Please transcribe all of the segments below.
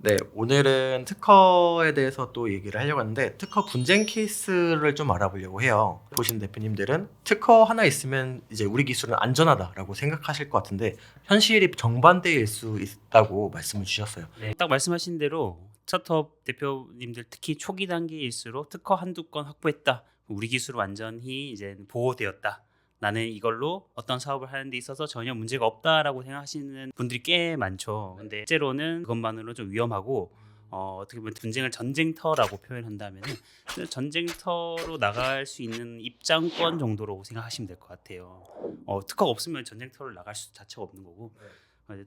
네, 오늘은 특허에 대해서 또 얘기를 하려고 하는데 특허 분쟁 케이스를 좀 알아보려고 해요. 보신 대표님들은 특허 하나 있으면 이제 우리 기술은 안전하다라고 생각하실 것 같은데 현실이 정반대일 수 있다고 말씀을 주셨어요. 네, 딱 말씀하신 대로 스타트업 대표님들 특히 초기 단계일수록 특허 한두 건 확보했다. 우리 기술 완전히 이제 보호되었다. 나는 이걸로 어떤 사업을 하는 데 있어서 전혀 문제가 없다라고 생각하시는 분들이 꽤 많죠. 근데 실제로는 그것만으로 좀 위험하고 어떻게 보면 분쟁을 전쟁터라고 표현한다면 전쟁터로 나갈 수 있는 입장권 정도로 생각하시면 될 것 같아요. 특허가 없으면 전쟁터를 나갈 수 자체가 없는 거고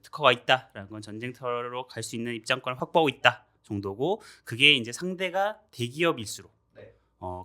특허가 있다라는 건 전쟁터로 갈 수 있는 입장권을 확보하고 있다 정도고, 그게 이제 상대가 대기업일수록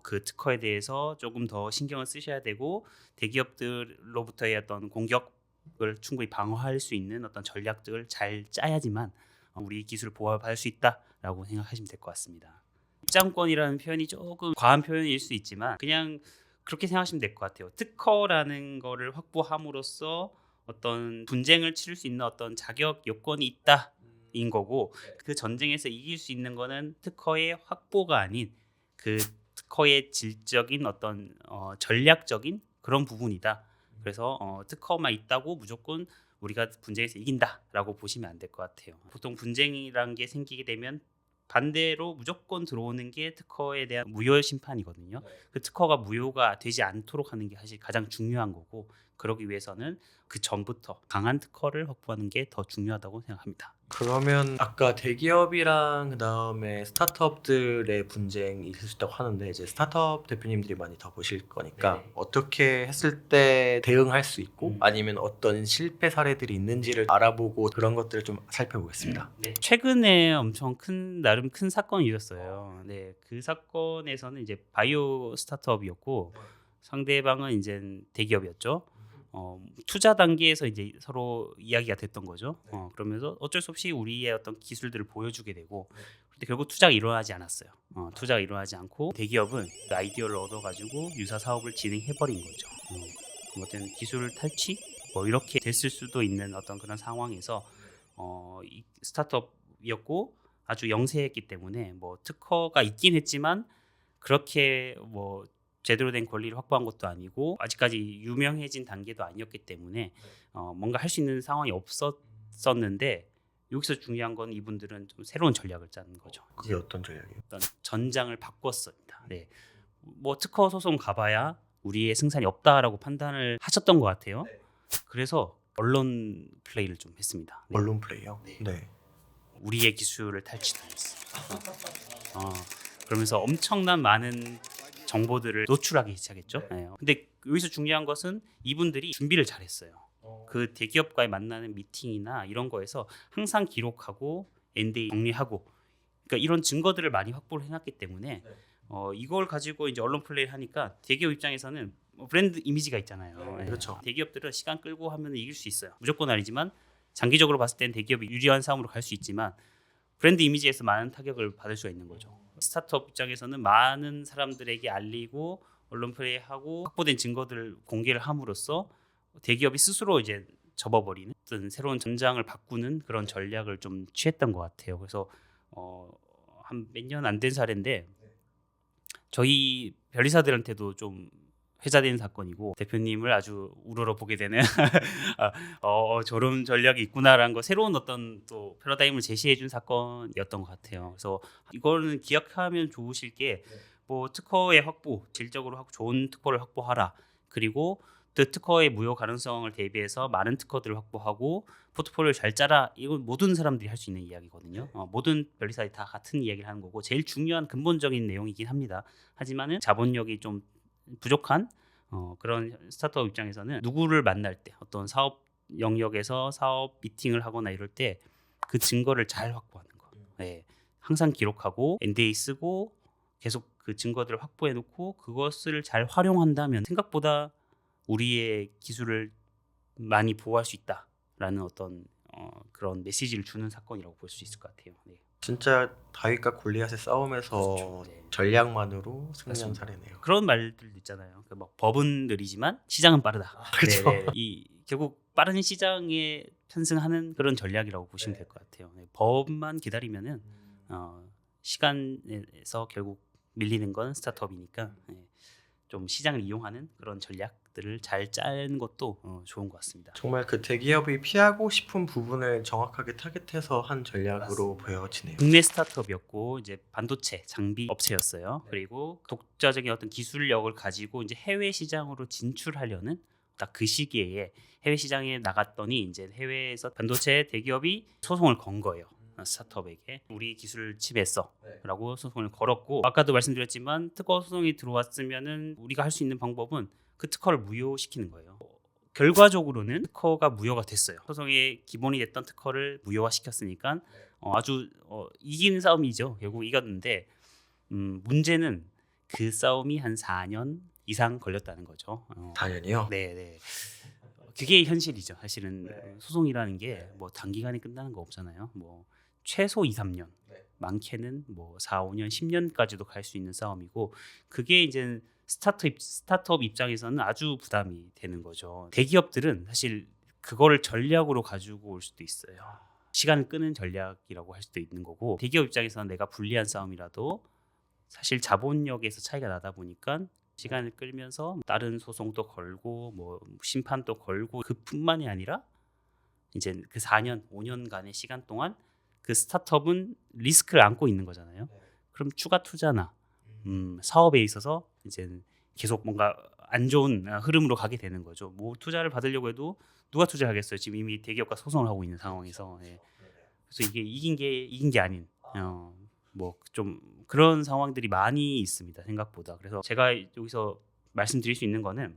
그 특허에 대해서 조금 더 신경을 쓰셔야 되고, 대기업들로부터의 어떤 공격을 충분히 방어할 수 있는 어떤 전략들을 잘 짜야지만 우리 기술을 보호받을 수 있다라고 생각하시면 될 것 같습니다. 입장권이라는 표현이 조금 과한 표현일 수 있지만 그냥 그렇게 생각하시면 될 것 같아요. 특허라는 거를 확보함으로써 어떤 분쟁을 치를 수 있는 어떤 자격 요건이 있다인 거고, 그 전쟁에서 이길 수 있는 거는 특허의 확보가 아닌 그 특허의 질적인 어떤 전략적인 그런 부분이다. 그래서 특허만 있다고 무조건 우리가 분쟁에서 이긴다라고 보시면 안 될 것 같아요. 보통 분쟁이라는 게 생기게 되면 반대로 무조건 들어오는 게 특허에 대한 무효 심판이거든요. 그 특허가 무효가 되지 않도록 하는 게 사실 가장 중요한 거고, 그러기 위해서는 그 전부터 강한 특허를 확보하는 게 더 중요하다고 생각합니다. 그러면 아까 대기업이랑 그다음에 스타트업들의 분쟁이 있을 수 있다고 하는데 이제 스타트업 대표님들이 많이 더 보실 거니까 네. 어떻게 했을 때 대응할 수 있고 아니면 어떤 실패 사례들이 있는지를 알아보고 그런 것들을 좀 살펴보겠습니다. 네. 최근에 엄청 나름 큰 사건이 있었어요. 네, 그 사건에서는 이제 바이오 스타트업이었고 상대방은 이제 대기업이었죠. 투자 단계에서 이제 서로 이야기가 됐던 거죠. 그러면서 어쩔 수 없이 우리의 어떤 기술들을 보여주게 되고, 근데 결국 투자가 일어나지 않았어요. 투자가 일어나지 않고 대기업은 그 아이디어를 얻어가지고 유사 사업을 진행해 버린 거죠. 어떤 기술 탈취 뭐 이렇게 됐을 수도 있는 어떤 그런 상황에서 이 스타트업이었고 아주 영세했기 때문에 뭐 특허가 있긴 했지만 그렇게 뭐 제대로 된 권리를 확보한 것도 아니고 아직까지 유명해진 단계도 아니었기 때문에 뭔가 할 수 있는 상황이 없었는데, 여기서 중요한 건 이분들은 좀 새로운 전략을 짜는 거죠. 그게 어떤 전략이에요? 어떤 전장을 바꿨습니다. 네. 뭐 특허 소송 가봐야 우리의 승산이 없다라고 판단을 하셨던 것 같아요. 그래서 언론 플레이를 좀 했습니다. 네. 언론 플레이요? 네. 네. 우리의 기술을 탈취당했어. 그러면서 엄청난 많은 정보들을 노출하기 시작했죠. 네. 근데 여기서 중요한 것은 이분들이 준비를 잘했어요. 그 대기업과의 만나는 미팅이나 이런 거에서 항상 기록하고 NDA 정리하고, 그러니까 이런 증거들을 많이 확보를 해놨기 때문에 이걸 가지고 이제 언론 플레이를 하니까 대기업 입장에서는 브랜드 이미지가 있잖아요. 네. 그렇죠. 대기업들은 시간 끌고 하면 이길 수 있어요. 무조건 아니지만 장기적으로 봤을 땐 대기업이 유리한 싸움으로 갈 수 있지만 브랜드 이미지에서 많은 타격을 받을 수가 있는 거죠. 스타트업 입장에서는 많은 사람들에게 알리고 언론 플레이하고 확보된 증거들을 공개를 함으로써 대기업이 스스로 이제 접어버리는 어떤 새로운 전장을 바꾸는 그런 전략을 좀 취했던 것 같아요. 그래서 한 몇 년 안 된 사례인데 저희 변리사들한테도 좀 회자된 사건이고 대표님을 아주 우러러 보게 되는 저런 전략이 있구나라는 거, 새로운 어떤 또 패러다임을 제시해준 사건이었던 것 같아요. 그래서 이거는 기억하면 좋으실 게 뭐 특허의 확보, 질적으로 좋은 특허를 확보하라. 그리고 그 특허의 무효 가능성을 대비해서 많은 특허들을 확보하고 포트폴리오를 잘 짜라. 이건 모든 사람들이 할 수 있는 이야기거든요. 모든 변리사들이 다 같은 이야기를 하는 거고 제일 중요한 근본적인 내용이긴 합니다. 하지만은 자본력이 좀 부족한 그런 스타트업 입장에서는 누구를 만날 때 어떤 사업 영역에서 사업 미팅을 하거나 이럴 때 그 증거를 잘 확보하는 거. 네. 항상 기록하고 NDA 쓰고 계속 그 증거들을 확보해 놓고 그것을 잘 활용한다면 생각보다 우리의 기술을 많이 보호할 수 있다라는 어떤 그런 메시지를 주는 사건이라고 볼 수 있을 것 같아요. 네. 진짜 다윗과 골리앗의 싸움에서 그렇죠. 네. 전략만으로 승리한 맞습니다. 사례네요. 그런 말들도 있잖아요. 뭐 법은 느리지만 시장은 빠르다. 그렇죠. 이 결국 빠른 시장에 편승하는 그런 전략이라고 보시면 될 것 같아요. 법만 기다리면은 시간에서 결국 밀리는 건 스타트업이니까 좀 시장을 이용하는 그런 전략들을 잘 짜는 것도 좋은 것 같습니다. 정말 그 대기업이 피하고 싶은 부분을 정확하게 타겟해서 한 전략으로 보여지네요. 국내 스타트업이었고 이제 반도체 장비 업체였어요. 그리고 독자적인 어떤 기술력을 가지고 이제 해외 시장으로 진출하려는 딱 그 시기에 해외 시장에 나갔더니 이제 해외에서 반도체 대기업이 소송을 건 거예요. 스타트업에게 우리 기술을 침해했어라고 소송을 걸었고, 아까도 말씀드렸지만 특허 소송이 들어왔으면은 우리가 할 수 있는 방법은 그 특허를 무효시키는 거예요. 결과적으로는 특허가 무효가 됐어요. 소송의 기본이 됐던 특허를 무효화시켰으니까 아주 이긴 싸움이죠. 결국 이겼는데 문제는 그 싸움이 한 4년 이상 걸렸다는 거죠. 4년이요? 네. 그게 현실이죠. 사실은 소송이라는 게 뭐 단기간에 끝나는 거 없잖아요. 뭐 최소 2, 3년, 많게는 뭐 4, 5년, 10년까지도 갈 수 있는 싸움이고, 그게 이제 스타트업 입장에서는 아주 부담이 되는 거죠. 대기업들은 사실 그거를 전략으로 가지고 올 수도 있어요. 시간을 끄는 전략이라고 할 수도 있는 거고, 대기업 입장에서는 내가 불리한 싸움이라도 사실 자본력에서 차이가 나다 보니까 시간을 끌면서 다른 소송도 걸고 뭐 심판도 걸고, 그뿐만이 아니라 이제 그 4년, 5년간의 시간 동안 그 스타트업은 리스크를 안고 있는 거잖아요. 그럼 추가 투자나 사업에 있어서 이제 계속 뭔가 안 좋은 흐름으로 가게 되는 거죠. 뭐 투자를 받으려고 해도 누가 투자하겠어요? 지금 이미 대기업과 소송을 하고 있는 상황에서. 그래서 이게 이긴 게 아닌 뭐 좀 그런 상황들이 많이 있습니다, 생각보다. 그래서 제가 여기서 말씀드릴 수 있는 거는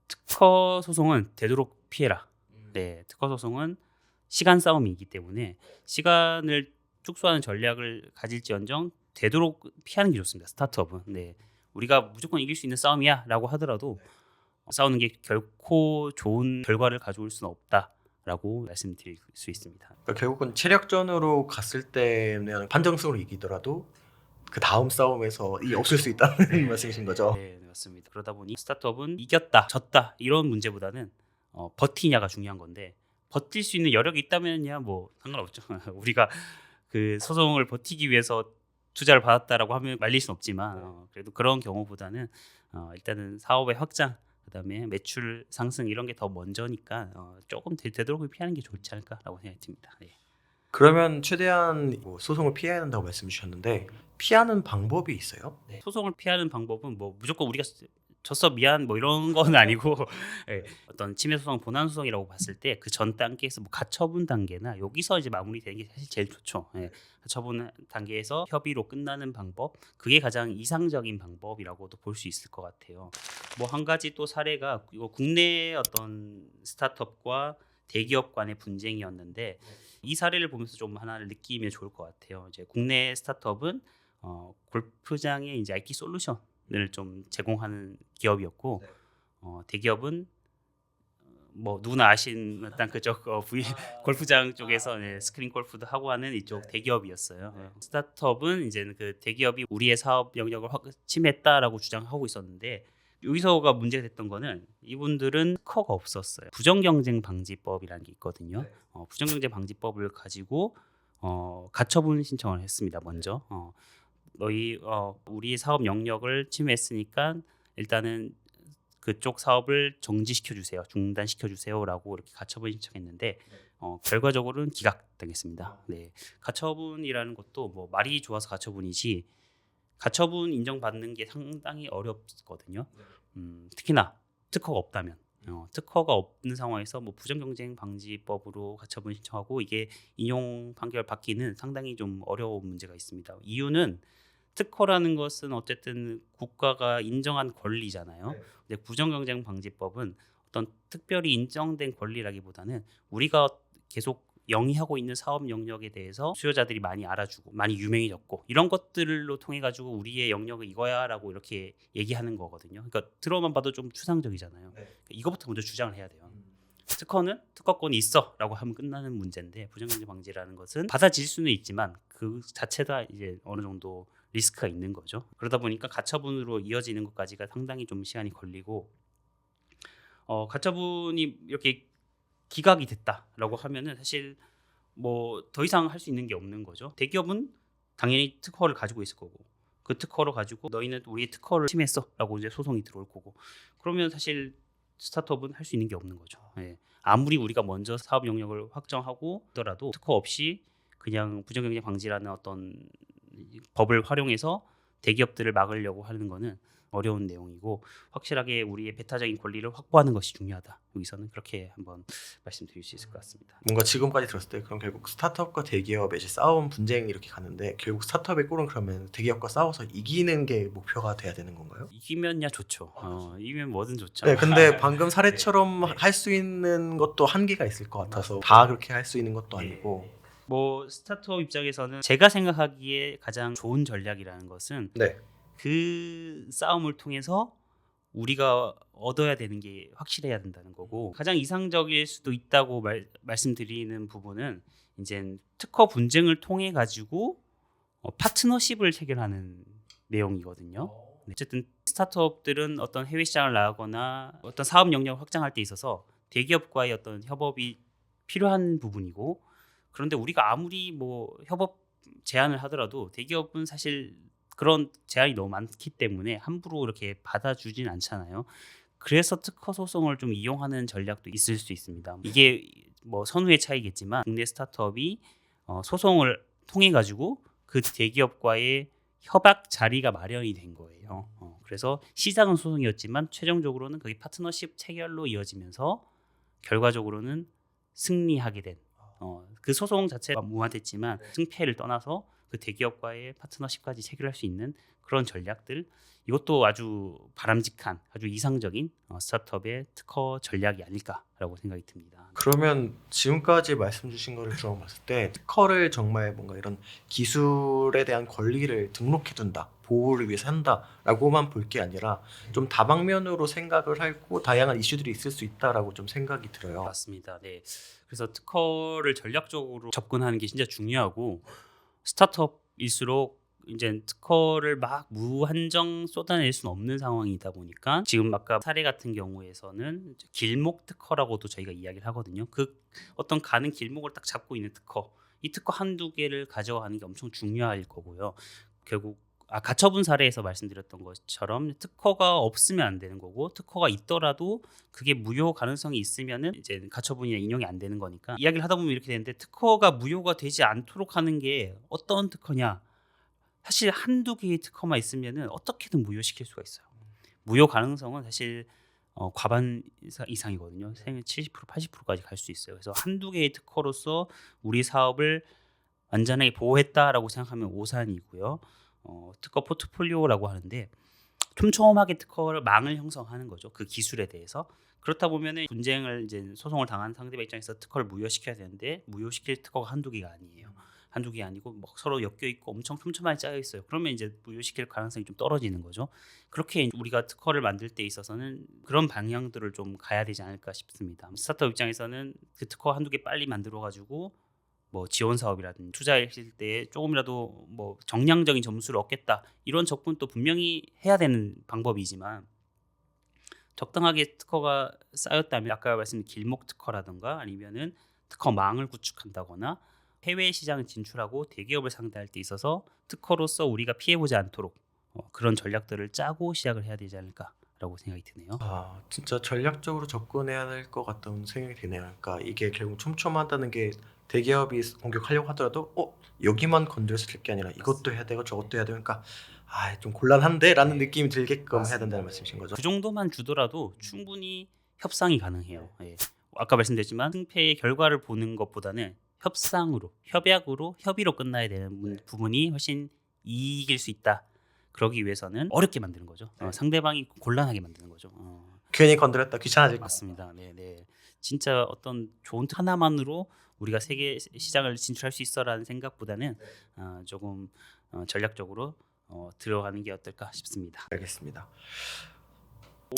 특허 소송은 되도록 피해라. 네, 특허 소송은 시간 싸움이기 때문에 시간을 축소하는 전략을 가질지언정 되도록 피하는 게 좋습니다. 스타트업은. 네, 우리가 무조건 이길 수 있는 싸움이야라고 하더라도 싸우는 게 결코 좋은 결과를 가져올 수는 없다라고 말씀드릴 수 있습니다. 그러니까 결국은 체력전으로 갔을 때는 판정승으로 이기더라도 그 다음 싸움에서 이 없을 수 있다는 말씀이신 거죠. 네, 맞습니다. 그러다 보니 스타트업은 이겼다, 졌다 이런 문제보다는 버티냐가 중요한 건데, 버틸 수 있는 여력이 있다면야 뭐 상관없죠. 우리가 그 소송을 버티기 위해서 투자를 받았다라고 하면 말릴 수는 없지만 그래도 그런 경우보다는 일단은 사업의 확장, 그다음에 매출 상승 이런 게 더 먼저니까 조금 되도록 피하는 게 좋지 않을까라고 생각이 듭니다. 예. 그러면 최대한 뭐 소송을 피해야 한다고 말씀 주셨는데 피하는 방법이 있어요? 소송을 피하는 방법은 뭐 무조건 우리가 졌어 미안 뭐 이런 건 아니고 예, 어떤 침해 소송, 본안 소송이라고 봤을 때 그 전 단계에서 뭐 가처분 단계나 여기서 이제 마무리되는 게 사실 제일 좋죠. 가처분 단계에서 협의로 끝나는 방법, 그게 가장 이상적인 방법이라고도 볼 수 있을 것 같아요. 뭐 한 가지 또 사례가 이거 국내 어떤 스타트업과 대기업 간의 분쟁이었는데, 이 사례를 보면서 좀 하나를 느끼면 좋을 것 같아요. 이제 국내 스타트업은 골프장에 이제 IT 솔루션을 좀 제공하는 기업이었고, 대기업은 뭐 누구나 아시는 일단 그쪽 골프장 쪽에서 스크린 골프도 하고 하는 이쪽 대기업이었어요. 스타트업은 이제 그 대기업이 우리의 사업 영역을 침해했다라고 주장하고 있었는데, 여기서가 문제가 됐던 거는 이분들은 특허가 없었어요. 부정경쟁 방지법이라는 게 있거든요. 부정경쟁 방지법을 가지고 가처분 신청을 했습니다. 먼저 너희 우리 사업 영역을 침해했으니까 일단은 그쪽 사업을 정지시켜 주세요, 중단시켜 주세요라고 이렇게 가처분 신청했는데 결과적으로는 기각당했습니다. 네, 가처분이라는 것도 뭐 말이 좋아서 가처분이지 가처분 인정받는 게 상당히 어렵거든요. 특히나 특허가 없다면 특허가 없는 상황에서 뭐 부정경쟁 방지법으로 가처분 신청하고 이게 인용 판결 받기는 상당히 좀 어려운 문제가 있습니다. 이유는 특허라는 것은 어쨌든 국가가 인정한 권리잖아요. 근데 부정경쟁 방지법은 어떤 특별히 인정된 권리라기보다는 우리가 계속 영위하고 있는 사업 영역에 대해서 수요자들이 많이 알아주고 많이 유명해졌고 이런 것들로 통해 가지고 우리의 영역은 이거야라고 이렇게 얘기하는 거거든요. 그러니까 들어만 봐도 좀 추상적이잖아요. 그러니까 이거부터 먼저 주장을 해야 돼요. 특허는 특허권이 있어라고 하면 끝나는 문제인데, 부정경쟁 방지라는 것은 받아질 수는 있지만 그 자체가 이제 어느 정도 리스크가 있는 거죠. 그러다 보니까 가처분으로 이어지는 것까지가 상당히 좀 시간이 걸리고, 가처분이 이렇게 기각이 됐다라고 하면은 사실 뭐 더 이상 할 수 있는 게 없는 거죠. 대기업은 당연히 특허를 가지고 있을 거고 그 특허를 가지고 너희는 우리의 특허를 침해했어라고 이제 소송이 들어올 거고 그러면 사실 스타트업은 할 수 있는 게 없는 거죠. 예. 아무리 우리가 먼저 사업 영역을 확정하고 하더라도 특허 없이 그냥 부정경쟁 방지라는 어떤 법을 활용해서 대기업들을 막으려고 하는 거는 어려운 내용이고 확실하게 우리의 배타적인 권리를 확보하는 것이 중요하다. 여기서는 그렇게 한번 말씀드릴 수 있을 것 같습니다. 뭔가 지금까지 들었을 때 그럼 결국 스타트업과 대기업의 이제 싸움 분쟁 이렇게 가는데 결국 스타트업의 꼴은 그러면 대기업과 싸워서 이기는 게 목표가 돼야 되는 건가요? 이기면야 좋죠. 이기면 뭐든 좋죠. 네, 근데 방금 사례처럼 할 수 있는 것도 한계가 있을 것 같아서 다 그렇게 할 수 있는 것도 아니고. 뭐 스타트업 입장에서는 제가 생각하기에 가장 좋은 전략이라는 것은 네. 그 싸움을 통해서 우리가 얻어야 되는 게 확실해야 된다는 거고 가장 이상적일 수도 있다고 말씀드리는 부분은 이제 특허 분쟁을 통해 가지고 파트너십을 체결하는 내용이거든요. 어쨌든 스타트업들은 어떤 해외 시장을 나가거나 어떤 사업 영역을 확장할 때 있어서 대기업과의 어떤 협업이 필요한 부분이고 그런데 우리가 아무리 뭐 협업 제안을 하더라도 대기업은 사실 그런 제한이 너무 많기 때문에 함부로 이렇게 받아주진 않잖아요. 그래서 특허 소송을 좀 이용하는 전략도 있을 수 있습니다. 이게 뭐 선후의 차이겠지만 국내 스타트업이 소송을 통해 가지고 그 대기업과의 협약 자리가 마련이 된 거예요. 그래서 시작은 소송이었지만 최종적으로는 그게 파트너십 체결로 이어지면서 결과적으로는 승리하게 된. 그 소송 자체가 무마됐지만 승패를 떠나서 그 대기업과의 파트너십까지 체결할 수 있는 그런 전략들 이것도 아주 바람직한 아주 이상적인 스타트업의 특허 전략이 아닐까라고 생각이 듭니다. 그러면 지금까지 말씀 주신 거를 들어봤을 때 특허를 정말 뭔가 이런 기술에 대한 권리를 등록해 둔다, 보호를 위해서 한다라고만 볼 게 아니라 좀 다방면으로 생각을 하고 다양한 이슈들이 있을 수 있다라고 좀 생각이 들어요. 맞습니다. 네. 그래서 특허를 전략적으로 접근하는 게 진짜 중요하고 스타트업일수록 이제 특허를 막 무한정 쏟아낼 수는 없는 상황이다 보니까 지금 아까 사례 같은 경우에서는 길목 특허라고도 저희가 이야기를 하거든요. 그 어떤 가는 길목을 딱 잡고 있는 특허, 이 특허 한두 개를 가져가는 게 엄청 중요할 거고요. 결국 가처분 사례에서 말씀드렸던 것처럼 특허가 없으면 안 되는 거고 특허가 있더라도 그게 무효 가능성이 있으면은 이제 가처분이나 인용이 안 되는 거니까 이야기를 하다 보면 이렇게 되는데 특허가 무효가 되지 않도록 하는 게 어떤 특허냐? 사실 한두 개의 특허만 있으면은 어떻게든 무효시킬 수가 있어요. 무효 가능성은 사실 과반 이상이거든요. 생애 70% 80%까지 갈 수 있어요. 그래서 한두 개의 특허로서 우리 사업을 완전하게 보호했다라고 생각하면 오산이고요. 특허 포트폴리오라고 하는데 촘촘하게 특허를 망을 형성하는 거죠. 그 기술에 대해서. 그렇다 보면은 분쟁을 이제 소송을 당한 상대방 입장에서 특허를 무효시켜야 되는데 무효시킬 특허가 한두 개가 아니에요. 한두 개 아니고 막 서로 엮여 있고 엄청 촘촘하게 짜여 있어요. 그러면 이제 무효시킬 가능성이 좀 떨어지는 거죠. 그렇게 우리가 특허를 만들 때 있어서는 그런 방향들을 좀 가야 되지 않을까 싶습니다. 스타트업 입장에서는 그 특허 한두 개 빨리 만들어 가지고 뭐 지원 사업이라든지 투자했을 때 조금이라도 뭐 정량적인 점수를 얻겠다 이런 접근도 분명히 해야 되는 방법이지만 적당하게 특허가 쌓였다면 아까 말씀드린 길목 특허라든가 아니면은 특허망을 구축한다거나 해외 시장 진출하고 대기업을 상대할 때 있어서 특허로서 우리가 피해보지 않도록 그런 전략들을 짜고 시작을 해야 되지 않을까라고 생각이 드네요. 진짜 전략적으로 접근해야 될 것 같다는 생각이 드네요. 그러니까 이게 결국 촘촘하다는 게 대기업이 공격하려고 하더라도 여기만 건드렸을 게 아니라 이것도 해야 되고 저것도 해야 되니까 좀 곤란한데라는 느낌이 들게끔 해야 된다는 말씀이신 거죠? 그 정도만 주더라도 충분히 협상이 가능해요. 예. 아까 말씀드렸지만 승패의 결과를 보는 것보다는 협상으로, 협약으로, 협의로 끝나야 되는 부분이 훨씬 이길 수 있다. 그러기 위해서는 어렵게 만드는 거죠. 상대방이 곤란하게 만드는 거죠. 괜히 건드렸다 귀찮아질 것 맞습니다. 네. 진짜 어떤 좋은 특 하나만으로 우리가 세계 시장을 진출할 수 있어라는 생각보다는 조금 전략적으로 들어가는 게 어떨까 싶습니다. 알겠습니다.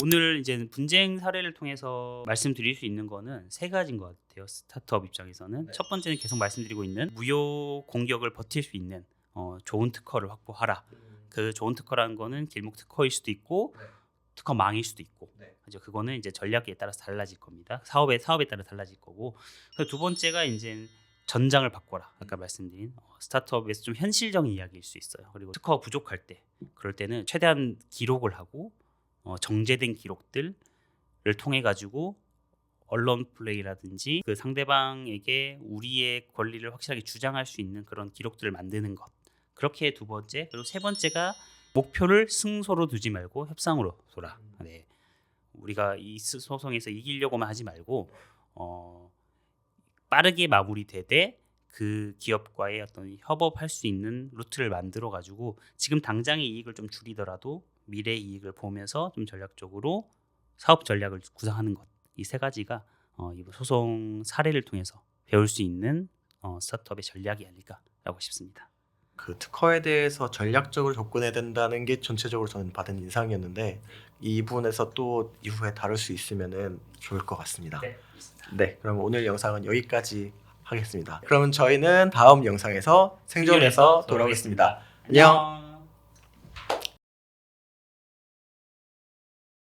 오늘 이제 분쟁 사례를 통해서 말씀드릴 수 있는 거는 세 가지인 것 같아요. 스타트업 입장에서는 첫 번째는 계속 말씀드리고 있는 무효 공격을 버틸 수 있는 좋은 특허를 확보하라. 그 좋은 특허라는 거는 길목 특허일 수도 있고 특허망일 수도 있고 그죠? 그거는 이제 전략에 따라서 달라질 겁니다. 사업에 따라 달라질 거고. 그리고 두 번째가 이제 전장을 바꿔라. 아까 말씀드린 스타트업에서 좀 현실적인 이야기일 수 있어요. 그리고 특허가 부족할 때, 그럴 때는 최대한 기록을 하고 정제된 기록들을 통해 가지고 언론 플레이라든지 그 상대방에게 우리의 권리를 확실하게 주장할 수 있는 그런 기록들을 만드는 것. 그렇게 두 번째. 그리고 세 번째가 목표를 승소로 두지 말고 협상으로 둬라. 네. 우리가 이 소송에서 이기려고만 하지 말고 빠르게 마무리되되 그 기업과의 어떤 협업할 수 있는 루트를 만들어 가지고 지금 당장의 이익을 좀 줄이더라도 미래 이익을 보면서 좀 전략적으로 사업 전략을 구상하는 것. 이 세 가지가 이 소송 사례를 통해서 배울 수 있는 스타트업의 전략이 아닐까라고 싶습니다. 그 특허에 대해서 전략적으로 접근해야 된다는 게 전체적으로 저는 받은 인상이었는데 이 부분에서 또 이후에 다룰 수 있으면은 좋을 것 같습니다. 네, 그럼 오늘 영상은 여기까지 하겠습니다. 그러면 저희는 다음 영상에서 생존해서 돌아오겠습니다. 안녕.